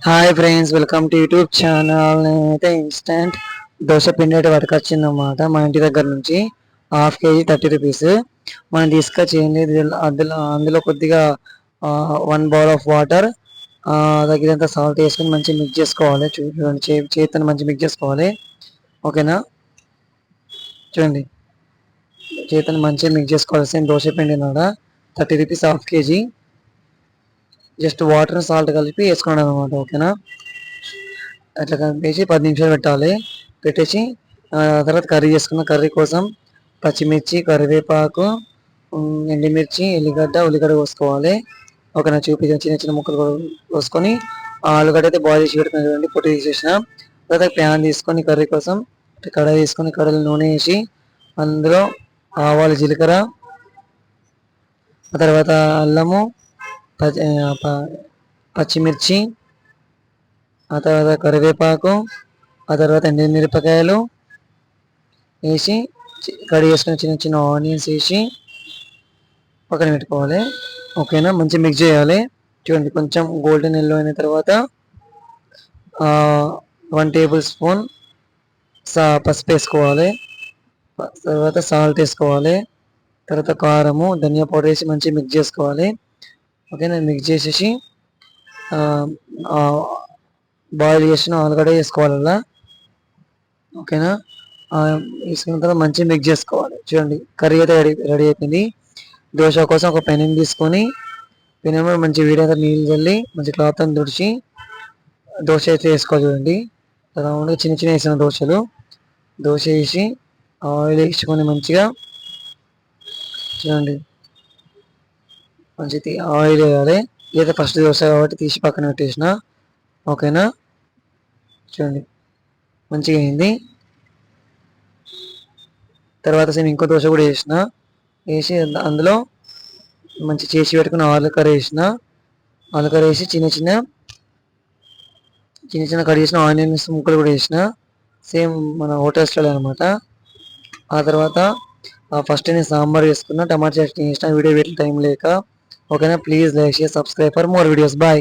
Hi friends, welcome to YouTube channel. నేనైతే instant dosa పిండి అయితే పట్టుకొచ్చిందన్నమాట మా ఇంటి దగ్గర నుంచి. Half KG 30 rupees. మనం తీసుకొచ్చి ఏం లేదు, అందులో కొద్దిగా 1 బౌల్ ఆఫ్ వాటర్, తగినంత సాల్ట్ వేసుకొని మంచిగా మిక్స్ చేసుకోవాలి. చూడండి, చేతిని మంచిగా మిక్స్ చేసుకోవాలి. ఓకేనా, చూడండి, చేతిని మంచిగా మిక్స్ చేసుకోవాలి. సేమ్ దోశ పిండి కూడా 30 rupees half KG. Just water salt కలిపి వేసుకోవడం అనమాట. ఓకేనా, అట్లా కలిపేసి 10 నిమిషాలు పెట్టాలి. పెట్టేసి తర్వాత కర్రీ చేసుకున్న కర్రీ కోసం పచ్చిమిర్చి, కరివేపాకు, ఎండుమిర్చి, ఉల్లిగడ్డ కోసుకోవాలి. ఓకేనా, చూపించిన చిన్న చిన్న ముక్కలు కోసుకొని ఆలుగడ్డ అయితే బాయిల్ చేసి పెట్టుకుని పొట్టు తీసేసిన తర్వాత ప్యాన్ తీసుకొని కర్రీ కోసం కడాయి తీసుకొని కడాయిలో నూనె వేసి అందులో ఆవాలు, జీలకర్ర, ఆ తర్వాత అల్లము, పచ్చిమిర్చి, ఆ తర్వాత కరివేపాకు, ఆ తర్వాత ఎండుమిరపకాయలు వేసి కడిగి వేసుకొని చిన్న చిన్న ఆనియన్స్ వేసి పక్కన పెట్టుకోవాలి. ఓకేనా, మంచిగా మిక్స్ చేయాలి. చూడండి, కొంచెం గోల్డెన్ ఎల్లో అయిన తర్వాత 1 టేబుల్ స్పూన్ పసుపు వేసుకోవాలి. తర్వాత సాల్ట్ వేసుకోవాలి. తర్వాత కారము, ధనియా పౌడర్ వేసి మంచిగా మిక్స్ చేసుకోవాలి. ఓకేనా, మిక్స్ చేసేసి బాయిల్ చేసిన ఆలుగడ్డ వేసుకోవాలి అలా. ఓకేనా, వేసుకున్న తర్వాత మంచిగా మిక్స్ చేసుకోవాలి. చూడండి, కర్రీ అయితే రెడీ అయిపోయింది. దోశ కోసం ఒక పెనం తీసుకొని పెనంలో మంచి వేడైతే నీళ్ళు చల్లి మంచి క్లాత్ అని తుడిచి దోశ అయితే వేసుకోవాలి. చూడండి, రౌండ్గా చిన్న చిన్న వేసిన దోశ వేసి ఆయిల్ వేసుకొని మంచిగా చూడండి, మంచి ఆయిల్ వేయాలి. ఇదైతే ఫస్ట్ దోశ కాబట్టి తీసి పక్కన పెట్టేసిన. ఓకేనా, చూడండి, మంచిగా అయింది. తర్వాత సేమ్ ఇంకో దోశ కూడా వేసి అందులో మంచి చేసి పెట్టుకున్న ఆలు కర్రీ వేసి చిన్న చిన్న కట్ చేసిన ఆనియన్స్ ముక్కలు కూడా వేసిన. సేమ్ మన హోటల్ స్టైల్ అనమాట. ఆ తర్వాత ఫస్ట్ నేను సాంబార్ వేసుకున్నా, టమాటా చట్నీ వేసిన. వీడియో పెట్టిన టైం లేక. ఓకేనా, please like, share, subscribe for more videos. Bye.